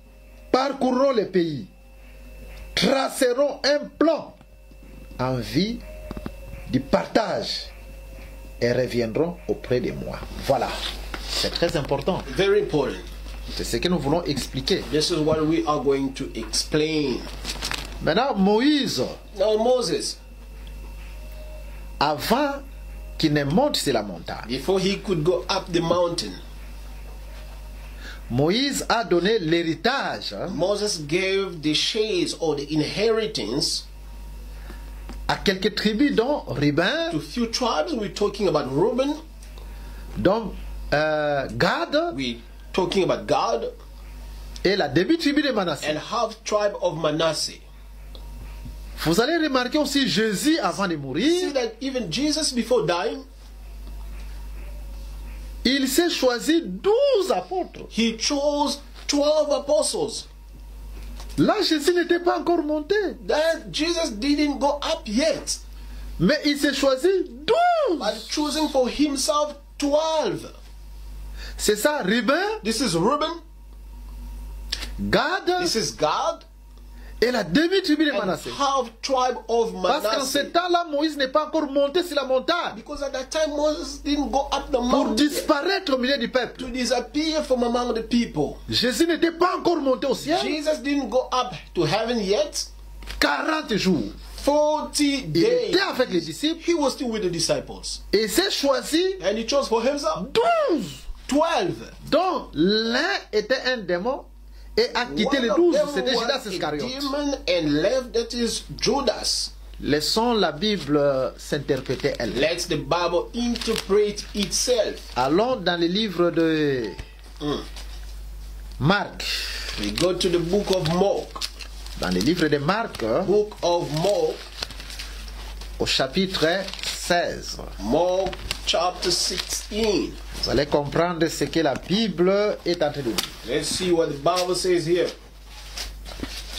Speaker 3: parcourront le pays, traceront un plan en vue du partage et reviendront auprès de moi. Voilà, c'est très important.
Speaker 4: Very important.
Speaker 3: C'est ce que nous voulons expliquer.
Speaker 4: This is what we are going to explain.
Speaker 3: Maintenant, Moïse,
Speaker 4: Now Moses,
Speaker 3: avant qu'il ne monte sur la montagne,
Speaker 4: before he could go up the mountain,
Speaker 3: Moïse a donné l'héritage
Speaker 4: Moses gave the shares or the inheritance
Speaker 3: à quelques tribus, dont Ruben,
Speaker 4: to few tribes. We're talking about Reuben,
Speaker 3: dont Gad
Speaker 4: we're talking about Gad,
Speaker 3: et la demi-tribu de Manassé.
Speaker 4: and half tribe of Manasseh.
Speaker 3: Vous allez remarquer aussi Jésus avant de
Speaker 4: See
Speaker 3: mourir,
Speaker 4: that even Jesus before dying,
Speaker 3: il s'est choisi 12 apôtres.
Speaker 4: he chose 12 apostles.
Speaker 3: Là, Jésus n'était pas encore monté,
Speaker 4: That Jesus didn't go up yet,
Speaker 3: mais il s'est choisi 12.
Speaker 4: but choosing for himself 12.
Speaker 3: C'est ça, Ruben,
Speaker 4: This is Reuben,
Speaker 3: Gad
Speaker 4: this is Gad,
Speaker 3: et la demi-tribu de
Speaker 4: and
Speaker 3: Manassé.
Speaker 4: half tribe of
Speaker 3: Parce qu'en ce
Speaker 4: Manasseh.
Speaker 3: temps-là, Moïse n'est pas encore monté sur la montagne
Speaker 4: Because at that time Moses didn't go up the
Speaker 3: pour
Speaker 4: mountain
Speaker 3: disparaître au milieu du peuple.
Speaker 4: to disappear from among the people.
Speaker 3: Jésus n'était pas encore monté au ciel.
Speaker 4: Jesus didn't go up to heaven yet.
Speaker 3: 40 jours.
Speaker 4: 40
Speaker 3: Il
Speaker 4: days.
Speaker 3: était avec les disciples
Speaker 4: He was still with the disciples.
Speaker 3: et s'est choisi
Speaker 4: And he chose for himself
Speaker 3: 12,
Speaker 4: 12.
Speaker 3: dont l'un était un démon et a quitté les
Speaker 4: One of
Speaker 3: 12.
Speaker 4: them
Speaker 3: C'était Judas
Speaker 4: was a
Speaker 3: Iscariote.
Speaker 4: demon and left, that is Judas.
Speaker 3: Laissons la Bible s'interpréter elle.
Speaker 4: Let the Bible interpret itself.
Speaker 3: Allons dans le livre de Marc.
Speaker 4: We go to the book of Mark.
Speaker 3: Dans le livre de Marc,
Speaker 4: Book of Mark.
Speaker 3: au chapitre 16.
Speaker 4: Mark chapter 16.
Speaker 3: Vous allez comprendre ce que la Bible est en train de dire.
Speaker 4: Let's see what the Bible says here.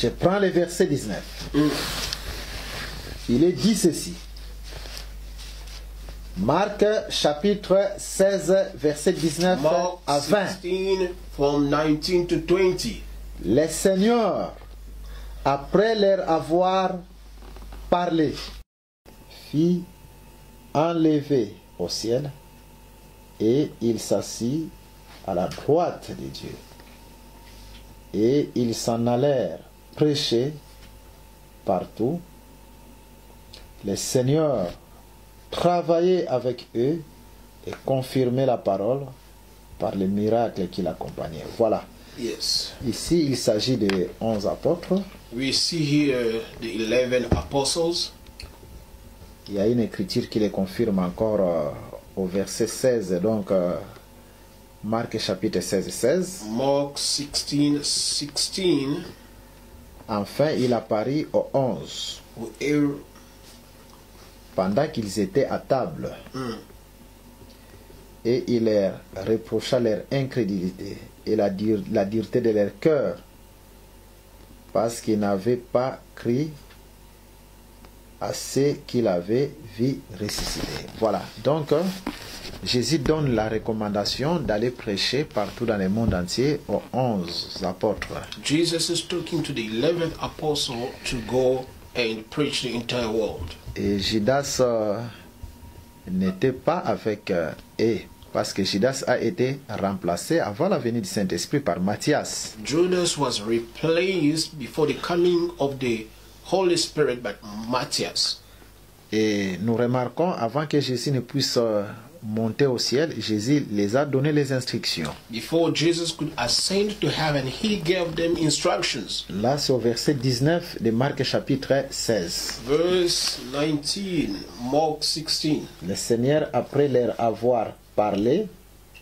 Speaker 3: Je prends le verset 19. Il est dit ceci. Marc chapitre 16, verset 19
Speaker 4: Mark
Speaker 3: à 20.
Speaker 4: 16 from 19 to 20.
Speaker 3: Le Seigneur, après leur avoir parlé, fit enlever au ciel et il s'assit à la droite de Dieu. Et ils s'en allèrent prêcher partout. Le Seigneur travaillait avec eux et confirmait la parole par les miracles qui l'accompagnaient. Voilà.
Speaker 4: Yes.
Speaker 3: Ici, il s'agit de 11 apôtres.
Speaker 4: We see here the 11 apostles.
Speaker 3: Il y a une écriture qui les confirme encore au verset 16. Donc, Marc chapitre 16, 16.
Speaker 4: Mark 16, 16.
Speaker 3: Enfin, il apparut aux 11. pendant qu'ils étaient à table. Et il leur reprocha leur incrédulité et la dureté de leur cœur, parce qu'ils n'avaient pas cru à ce qu'il avait vu ressusciter. Voilà, donc Jésus donne la recommandation d'aller prêcher partout dans le monde entier aux 11 apôtres.
Speaker 4: Jesus is talking to the 11th apostle to go and preach the entire world.
Speaker 3: Et Judas n'était pas avec eux, parce que Judas a été remplacé avant la venue du Saint-Esprit par Matthias.
Speaker 4: Judas was replaced before the coming of the Holy Spirit by Matthias.
Speaker 3: Et nous remarquons, avant que Jésus ne puisse monter au ciel, Jésus les a donné les instructions.
Speaker 4: Before Jesus could ascend to heaven, he gave them instructions.
Speaker 3: Là, c'est au verset 19 de Marc chapitre 16.
Speaker 4: Verse 19, Mark 16.
Speaker 3: Le Seigneur, après leur avoir parlé,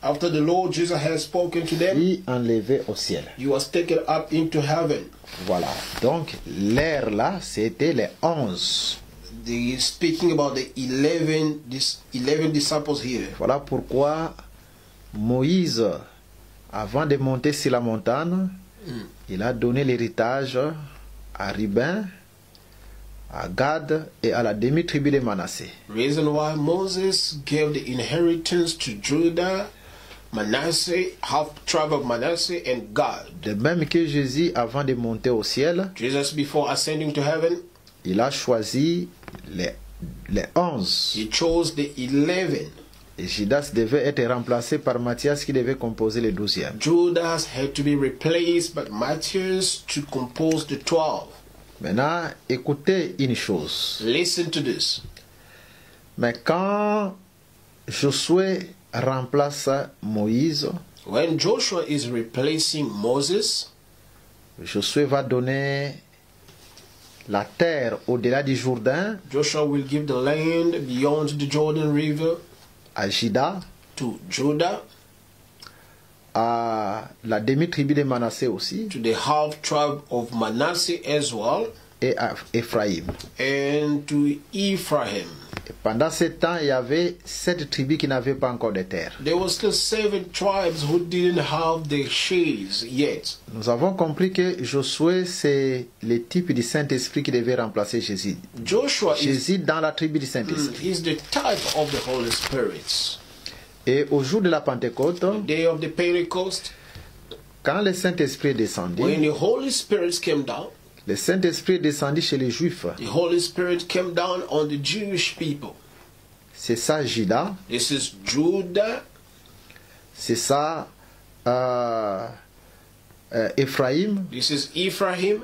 Speaker 4: After the Lord Jesus had spoken to them,
Speaker 3: fut enlevé au ciel.
Speaker 4: he was taken up into heaven.
Speaker 3: Voilà. Donc, l'air là, c'était les 11.
Speaker 4: They speaking about the 11 disciples here.
Speaker 3: Voilà pourquoi Moïse, avant de monter sur la montagne, il a donné l'héritage à Ruben, à Gad et à la demi-tribu de Manassé.
Speaker 4: Reason why Moses gave the inheritance to Judah, Manasseh, half tribe of Manasseh, and Gad.
Speaker 3: De même que Jésus, avant de monter au ciel,
Speaker 4: Jesus, before ascending to heaven,
Speaker 3: il a choisi les 11.
Speaker 4: he chose the 11.
Speaker 3: Et Judas devait être remplacé par Matthias qui devait composer le 12e.
Speaker 4: Judas had to be replaced by Matthias to compose the 12.
Speaker 3: Maintenant, écoutez une chose.
Speaker 4: Listen to this.
Speaker 3: Mais quand Josué remplace Moïse,
Speaker 4: When Joshua is replacing Moses,
Speaker 3: Josué va donner la terre au-delà du Jourdain
Speaker 4: Joshua will give the land beyond the Jordan River
Speaker 3: à Juda,
Speaker 4: to Judah,
Speaker 3: à la demi-tribu de Manassé aussi,
Speaker 4: to the half tribe of Manasseh as well,
Speaker 3: et à Ephraïm.
Speaker 4: and to Ephraim.
Speaker 3: Et pendant ce temps, il y avait 7 tribus qui n'avaient pas encore de terre.
Speaker 4: There were still 7 tribes who didn't have the shades yet.
Speaker 3: Nous avons compris que Josué, c'est le type du Saint-Esprit qui devait remplacer Jésus.
Speaker 4: Joshua
Speaker 3: Jésus dans la tribu du Saint-Esprit.
Speaker 4: is the type of the Holy Spirit.
Speaker 3: Et au jour de la Pentecôte,
Speaker 4: The day of the Pentecost,
Speaker 3: quand le Saint-Esprit est descendu,
Speaker 4: when the Holy Spirit came down,
Speaker 3: le Saint-Esprit est descendu chez les Juifs.
Speaker 4: the Holy Spirit came down on the Jewish people.
Speaker 3: C'est ça Juda,
Speaker 4: This is Judah,
Speaker 3: c'est ça Ephraïm
Speaker 4: this is Ephraim,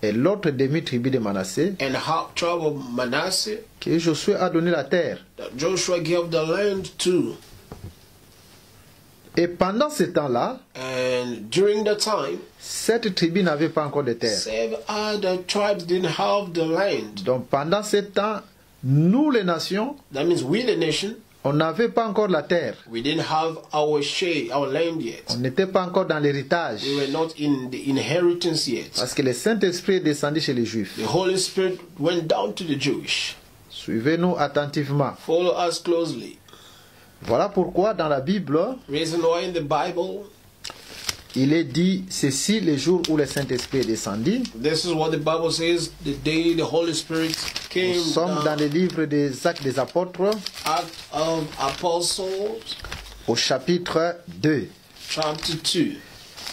Speaker 3: et l'autre demi-tribu de Manassé
Speaker 4: and half tribe of Manasseh
Speaker 3: que Josué a donné la terre.
Speaker 4: that Joshua gave the land to.
Speaker 3: Et pendant ce temps-là,
Speaker 4: And during the time,
Speaker 3: 7 tribus n'avaient pas encore de terre.
Speaker 4: 7 other tribes didn't have the land.
Speaker 3: Donc pendant ce temps, nous les nations,
Speaker 4: That means we, the nation,
Speaker 3: on n'avait pas encore la terre.
Speaker 4: we didn't have our share, our land yet.
Speaker 3: On n'était pas encore dans l'héritage.
Speaker 4: We were not in the inheritance yet.
Speaker 3: Parce que le Saint-Esprit est descendu chez les Juifs.
Speaker 4: The Holy Spirit went down to the Jewish.
Speaker 3: Suivez-nous attentivement.
Speaker 4: Follow us closely.
Speaker 3: Voilà pourquoi dans la Bible,
Speaker 4: Reason why in the Bible,
Speaker 3: il est dit ceci le jour où le Saint-Esprit est descendu.
Speaker 4: this is what the Bible says, the day the Holy Spirit came
Speaker 3: Nous sommes dans
Speaker 4: down.
Speaker 3: le livre des Actes des Apôtres,
Speaker 4: Act of Apostles,
Speaker 3: au chapitre 2.
Speaker 4: chapter 2.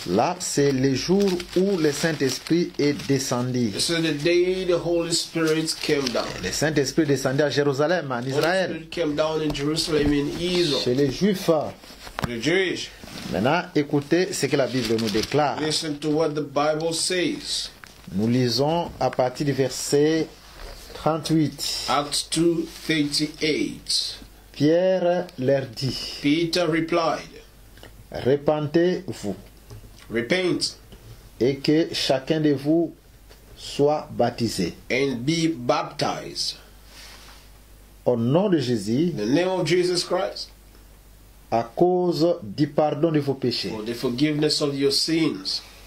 Speaker 3: Là, c'est le jour où le Saint-Esprit est descendu.
Speaker 4: This is the day the Holy Spirit came down.
Speaker 3: Le Saint-Esprit est descendu à Jérusalem, en
Speaker 4: The Holy
Speaker 3: Israël,
Speaker 4: Spirit came down in Jerusalem in Israel.
Speaker 3: chez les Juifs.
Speaker 4: The Jewish.
Speaker 3: Maintenant, écoutez ce que la Bible nous déclare.
Speaker 4: Listen to what the Bible says.
Speaker 3: Nous lisons à partir du verset 38.
Speaker 4: Acts 2:38.
Speaker 3: Pierre leur dit,
Speaker 4: Peter replied,
Speaker 3: repentez-vous
Speaker 4: repent
Speaker 3: et que chacun de vous soit baptisé
Speaker 4: and be baptized
Speaker 3: au nom de Jésus
Speaker 4: in the name of Jesus Christ
Speaker 3: à cause du pardon de vos péchés.
Speaker 4: for the forgiveness of your sins.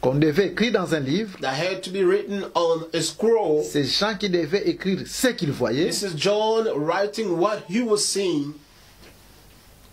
Speaker 3: qu'on devait écrire dans un livre.
Speaker 4: that had to be written on a scroll.
Speaker 3: C'est Jean qui devait écrire ce qu'il voyait
Speaker 4: This is John writing what he was seeing,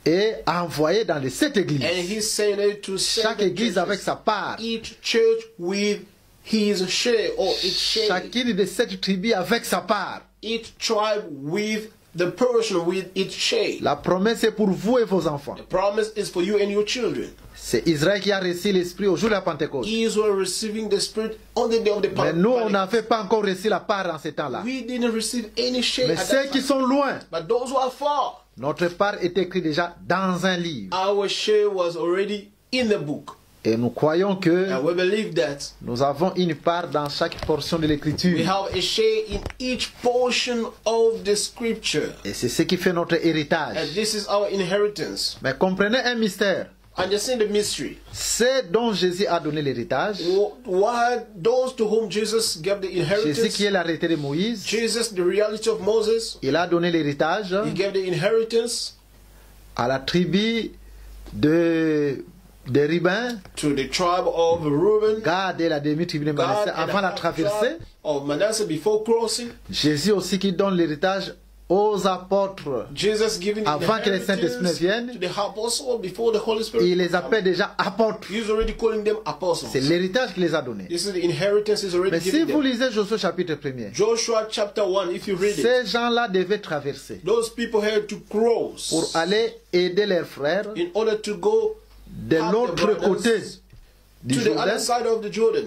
Speaker 3: et envoyer dans les 7 églises.
Speaker 4: and he sent it to
Speaker 3: Chaque
Speaker 4: 7
Speaker 3: église avec
Speaker 4: churches,
Speaker 3: sa part.
Speaker 4: each church with his share or its share,
Speaker 3: Chacune des 7 tribus avec sa part.
Speaker 4: each tribe with the person with its share.
Speaker 3: La promesse est pour vous et vos enfants.
Speaker 4: The promise is for you and your children.
Speaker 3: C'est Israël qui a reçu l'Esprit au jour de la Pentecôte.
Speaker 4: Israel receiving the Spirit on the day of the
Speaker 3: Mais nous, on
Speaker 4: Pentecost.
Speaker 3: n'avait pas encore reçu la part en ces temps-là.
Speaker 4: We didn't receive any share
Speaker 3: Mais
Speaker 4: at
Speaker 3: ceux
Speaker 4: that
Speaker 3: qui
Speaker 4: time.
Speaker 3: sont loin,
Speaker 4: But those who are far,
Speaker 3: notre part est écrite déjà dans un livre.
Speaker 4: our share was already in the book.
Speaker 3: Et nous croyons que
Speaker 4: And we believe that
Speaker 3: nous avons une part dans chaque portion de
Speaker 4: we
Speaker 3: l'Écriture.
Speaker 4: have a share in each portion of the scripture.
Speaker 3: Et c'est ce qui fait notre héritage.
Speaker 4: And this is our inheritance.
Speaker 3: Mais comprenez un mystère.
Speaker 4: Understand the mystery.
Speaker 3: C'est dont Jésus a donné l'héritage.
Speaker 4: What those to whom Jesus gave the
Speaker 3: Jésus
Speaker 4: inheritance,
Speaker 3: qui est l'arrêté de Moïse,
Speaker 4: Jesus, the reality of Moses,
Speaker 3: il a donné l'héritage
Speaker 4: he gave the inheritance
Speaker 3: à la tribu de Rubin,
Speaker 4: to the tribe of Reuben,
Speaker 3: Gad et la demi-tribu de
Speaker 4: God,
Speaker 3: Manasseh
Speaker 4: and
Speaker 3: avant la
Speaker 4: the
Speaker 3: traversée.
Speaker 4: tribe of Manasseh before crossing.
Speaker 3: Jésus aussi qui donne l'héritage aux apôtres.
Speaker 4: Jesus giving the
Speaker 3: Avant que le Saint-Esprit ne vienne,
Speaker 4: to the apostles before the Holy Spirit.
Speaker 3: Il les appelle déjà apôtres.
Speaker 4: He's already calling them apostles.
Speaker 3: C'est l'héritage qu'il les a donné.
Speaker 4: This is the inheritance he's already
Speaker 3: Mais si
Speaker 4: given
Speaker 3: vous
Speaker 4: them.
Speaker 3: lisez Josué chapitre 1er,
Speaker 4: Joshua chapter 1, if you read it,
Speaker 3: ces gens-là devaient traverser
Speaker 4: those people had to cross
Speaker 3: pour aller aider leurs frères
Speaker 4: in order to go
Speaker 3: de
Speaker 4: help
Speaker 3: l'autre
Speaker 4: their brothers
Speaker 3: côté du
Speaker 4: to the other
Speaker 3: Jourdain,
Speaker 4: side of the Jordan,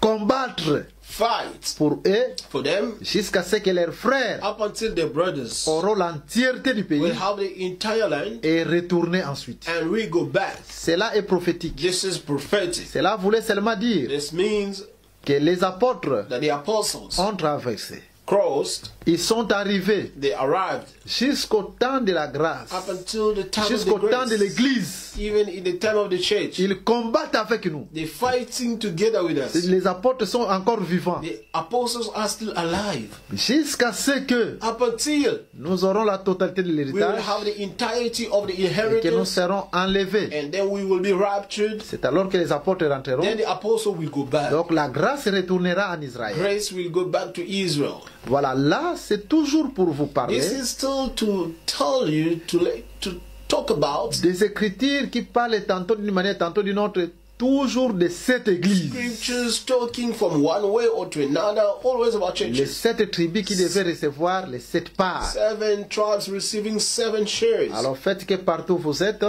Speaker 3: combattre
Speaker 4: fight
Speaker 3: pour eux
Speaker 4: for them
Speaker 3: jusqu'à ce que leurs frères
Speaker 4: up until their brothers
Speaker 3: auront l'entièreté du pays
Speaker 4: will have the entire land,
Speaker 3: et retourner ensuite.
Speaker 4: and we go back.
Speaker 3: Cela est prophétique.
Speaker 4: This is prophetic.
Speaker 3: Cela voulait seulement dire
Speaker 4: This means
Speaker 3: que les apôtres
Speaker 4: that the apostles
Speaker 3: ont traversé.
Speaker 4: crossed,
Speaker 3: Ils sont arrivés
Speaker 4: they arrived
Speaker 3: jusqu'au temps de la grâce,
Speaker 4: up until the time of
Speaker 3: jusqu'au
Speaker 4: the
Speaker 3: temps de
Speaker 4: grace.
Speaker 3: l'église.
Speaker 4: Even in the time of the church,
Speaker 3: Ils combattent avec nous.
Speaker 4: they're fighting together with us.
Speaker 3: Les apôtres sont encore vivants.
Speaker 4: The apostles are still alive.
Speaker 3: Jusqu'à ce que
Speaker 4: Up until
Speaker 3: nous aurons la totalité de
Speaker 4: we will
Speaker 3: l'héritage
Speaker 4: have the entirety of the
Speaker 3: et que nous
Speaker 4: inheritance,
Speaker 3: serons enlevés.
Speaker 4: and then we will be raptured.
Speaker 3: C'est alors que les apôtres rentreront.
Speaker 4: Then the apostle will go back.
Speaker 3: Donc la grâce retournera en Israël.
Speaker 4: Grace will go back to Israel.
Speaker 3: Voilà, là c'est toujours pour vous parler
Speaker 4: This is still to tell you to talk about
Speaker 3: des écritures qui parlent tantôt d'une manière, tantôt d'une autre, toujours de cette église.
Speaker 4: scriptures talking from one way or to another, always about
Speaker 3: Les
Speaker 4: churches.
Speaker 3: 7 tribus qui devaient recevoir les 7 parts.
Speaker 4: 7 tribes receiving 7 shares.
Speaker 3: Alors faites que partout vous êtes,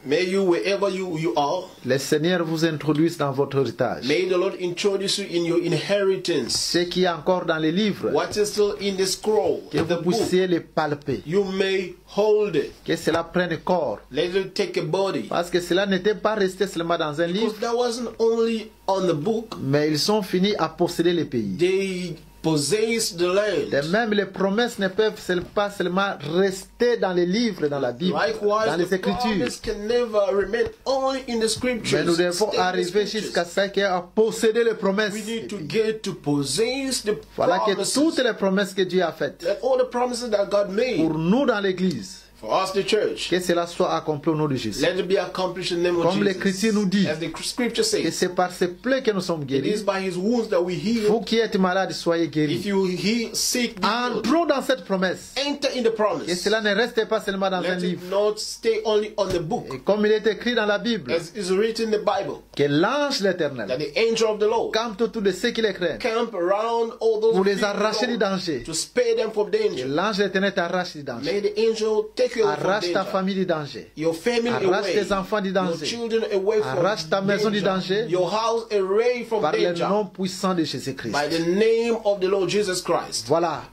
Speaker 4: May you, wherever you are,
Speaker 3: le Seigneur vous introduise dans votre héritage.
Speaker 4: may the Lord introduce you in your inheritance.
Speaker 3: Ce qui est encore dans les livres,
Speaker 4: What is still in the scroll,
Speaker 3: que
Speaker 4: in the
Speaker 3: vous
Speaker 4: book,
Speaker 3: puissiez les palper,
Speaker 4: you may hold it.
Speaker 3: que cela prenne corps.
Speaker 4: Let it take a body.
Speaker 3: Parce que cela n'était pas resté seulement dans un livre,
Speaker 4: Because that wasn't only on the book,
Speaker 3: mais ils sont finis à posséder les pays.
Speaker 4: they possess the
Speaker 3: Et
Speaker 4: land.
Speaker 3: même les promesses ne peuvent pas seulement rester dans les livres, dans la Bible, dans
Speaker 4: Likewise,
Speaker 3: les
Speaker 4: the
Speaker 3: Écritures.
Speaker 4: promise can never remain only in the scriptures.
Speaker 3: Mais nous devons
Speaker 4: Stay in the
Speaker 3: arriver
Speaker 4: scriptures.
Speaker 3: jusqu'à ce qu'à posséder les promesses.
Speaker 4: We need to get to possess the
Speaker 3: Voilà que
Speaker 4: promises.
Speaker 3: toutes les promesses que Dieu a faites
Speaker 4: That all the promises that God made
Speaker 3: pour nous dans l'Église,
Speaker 4: for us, the church,
Speaker 3: que cela soit accompli au nom de Jésus.
Speaker 4: let it be accomplished in the name of
Speaker 3: Comme
Speaker 4: Jesus.
Speaker 3: l'Écriture nous dit,
Speaker 4: As the scripture
Speaker 3: Que
Speaker 4: says,
Speaker 3: c'est par ses plaies que nous sommes
Speaker 4: it
Speaker 3: guéris.
Speaker 4: is by his wounds that we heal.
Speaker 3: Vous qui êtes malades, soyez
Speaker 4: If
Speaker 3: guéris.
Speaker 4: you seek the healed,
Speaker 3: Entrons dans cette promesse.
Speaker 4: enter in the
Speaker 3: Que
Speaker 4: promise.
Speaker 3: cela ne reste pas seulement dans un
Speaker 4: Let
Speaker 3: livre.
Speaker 4: it not stay only on the book,
Speaker 3: Et comme il est écrit dans la Bible,
Speaker 4: as is written in the Bible,
Speaker 3: que l'ange
Speaker 4: that
Speaker 3: l'Éternel
Speaker 4: the angel of the Lord
Speaker 3: campe autour de ceux qui les craignent
Speaker 4: camp around all those
Speaker 3: pour les
Speaker 4: people
Speaker 3: arracher du danger.
Speaker 4: to spare them from
Speaker 3: Que
Speaker 4: danger.
Speaker 3: l'ange l'Éternel t'arrache du danger.
Speaker 4: May the angel take you away from
Speaker 3: Arrache ta
Speaker 4: danger.
Speaker 3: famille du danger.
Speaker 4: Your family
Speaker 3: Arrache
Speaker 4: away.
Speaker 3: tes enfants du
Speaker 4: Your
Speaker 3: danger.
Speaker 4: children away from
Speaker 3: Arrache ta maison du danger.
Speaker 4: Your house away from
Speaker 3: Par le
Speaker 4: danger.
Speaker 3: nom puissant de Jésus-Christ.
Speaker 4: By the name of the Lord Jesus Christ.
Speaker 3: Voilà.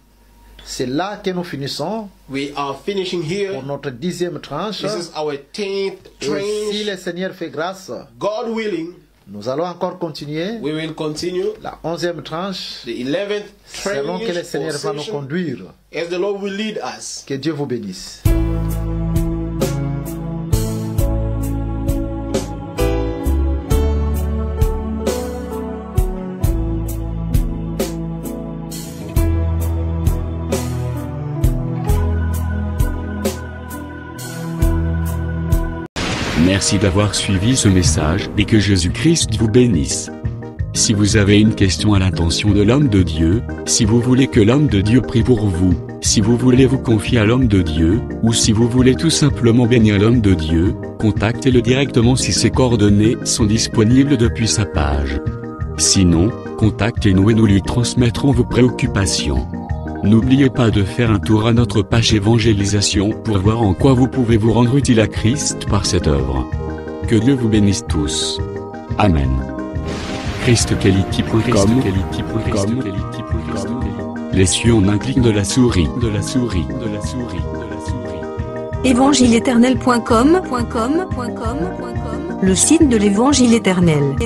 Speaker 3: C'est là que nous finissons
Speaker 4: We are finishing here.
Speaker 3: pour notre 10e tranche.
Speaker 4: This is our 10th
Speaker 3: Et si
Speaker 4: tranche.
Speaker 3: le Seigneur fait grâce,
Speaker 4: God willing,
Speaker 3: nous allons encore continuer.
Speaker 4: we will continue
Speaker 3: La 11e tranche,
Speaker 4: the 11th
Speaker 3: selon que le
Speaker 4: tranche
Speaker 3: Seigneur
Speaker 4: or
Speaker 3: va nous
Speaker 4: session
Speaker 3: conduire.
Speaker 4: as the Lord will lead us.
Speaker 3: Que Dieu vous bénisse.
Speaker 2: Merci d'avoir suivi ce message et que Jésus-Christ vous bénisse. Si vous avez une question à l'intention de l'homme de Dieu, si vous voulez que l'homme de Dieu prie pour vous, si vous voulez vous confier à l'homme de Dieu, ou si vous voulez tout simplement bénir l'homme de Dieu, contactez-le directement si ses coordonnées sont disponibles depuis sa page. Sinon, contactez-nous et nous lui transmettrons vos préoccupations. N'oubliez pas de faire un tour à notre page évangélisation pour voir en quoi vous pouvez vous rendre utile à Christ par cette œuvre. Que Dieu vous bénisse tous. Amen. ChristQuality.com. Les cieux en un clic de la souris.
Speaker 1: Évangile-éternel.com. Le site de l'Évangile éternel.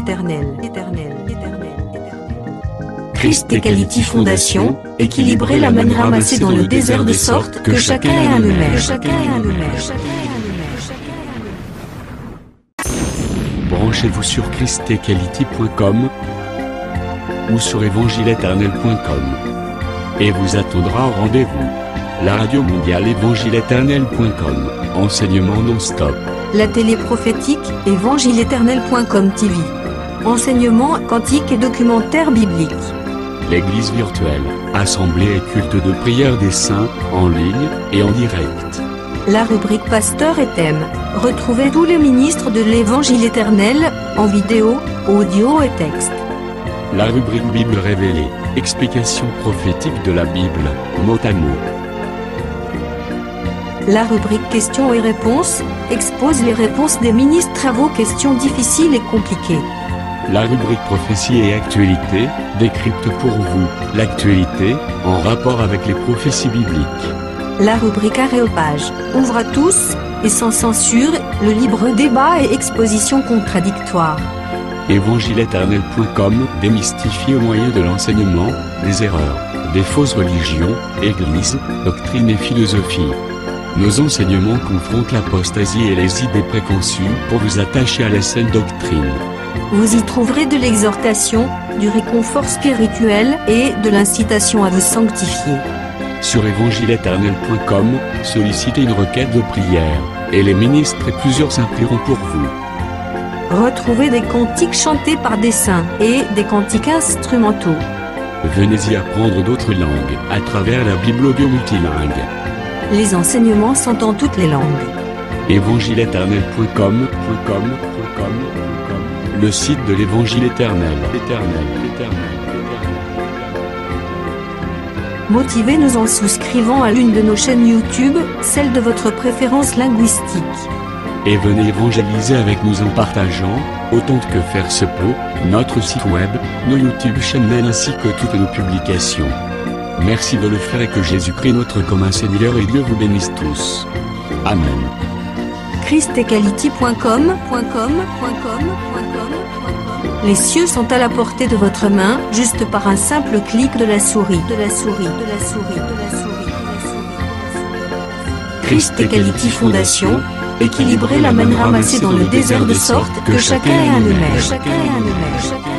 Speaker 1: Christ Equality Fondation, équilibrer la manne ramassée dans le désert de sorte que chacun ait un maire.
Speaker 2: Branchez-vous sur ChristEquality.com ou sur évangile-éternel.com et vous attendra au rendez-vous. La radio mondiale évangile-éternel.com, enseignement non-stop.
Speaker 1: La télé prophétique, évangile-éternel.com TV. Enseignement quantique et documentaire biblique.
Speaker 2: L'église virtuelle, assemblée et culte de prière des saints, en ligne et en direct.
Speaker 1: La rubrique Pasteur et thème. Retrouvez tous les ministres de l'Évangile éternel, en vidéo, audio et texte.
Speaker 2: La rubrique Bible révélée, explication prophétique de la Bible, mot à mot.
Speaker 1: La rubrique questions et réponses, expose les réponses des ministres à vos questions difficiles et compliquées.
Speaker 2: La rubrique prophétie et actualité, décrypte pour vous, l'actualité, en rapport avec les prophéties bibliques.
Speaker 1: La rubrique Aréopage, ouvre à tous, et sans censure, le libre débat et exposition contradictoire.
Speaker 2: Évangile-éternel.com, démystifié au moyen de l'enseignement, des erreurs, des fausses religions, églises, doctrines et philosophies. Nos enseignements confrontent l'apostasie et les idées préconçues pour vous attacher à la saine doctrine.
Speaker 1: Vous y trouverez de l'exhortation, du réconfort spirituel et de l'incitation à vous sanctifier.
Speaker 2: Sur évangile-éternel.com, sollicitez une requête de prière, et les ministres et plusieurs saints prieront pour vous.
Speaker 1: Retrouvez des cantiques chantés par des saints et des cantiques instrumentaux.
Speaker 2: Venez y apprendre d'autres langues à travers la Bible audio multilingue.
Speaker 1: Les enseignements sont en toutes les langues.
Speaker 2: évangile-éternel.com, le site de l'Évangile éternel.
Speaker 1: Motivez-nous en souscrivant à l'une de nos chaînes YouTube, celle de votre préférence linguistique.
Speaker 2: Et venez évangéliser avec nous en partageant, autant que faire se peut, notre site web, nos YouTube channels ainsi que toutes nos publications. Merci de le faire et que Jésus-Christ notre commun Seigneur et Dieu vous bénisse tous. Amen.
Speaker 1: ChristEquality.com. Les cieux sont à la portée de votre main, juste par un simple clic de la souris. Christ Equality Fondation, équilibrer la manne ramassée dans le désert de sorte que chacun ait un maire.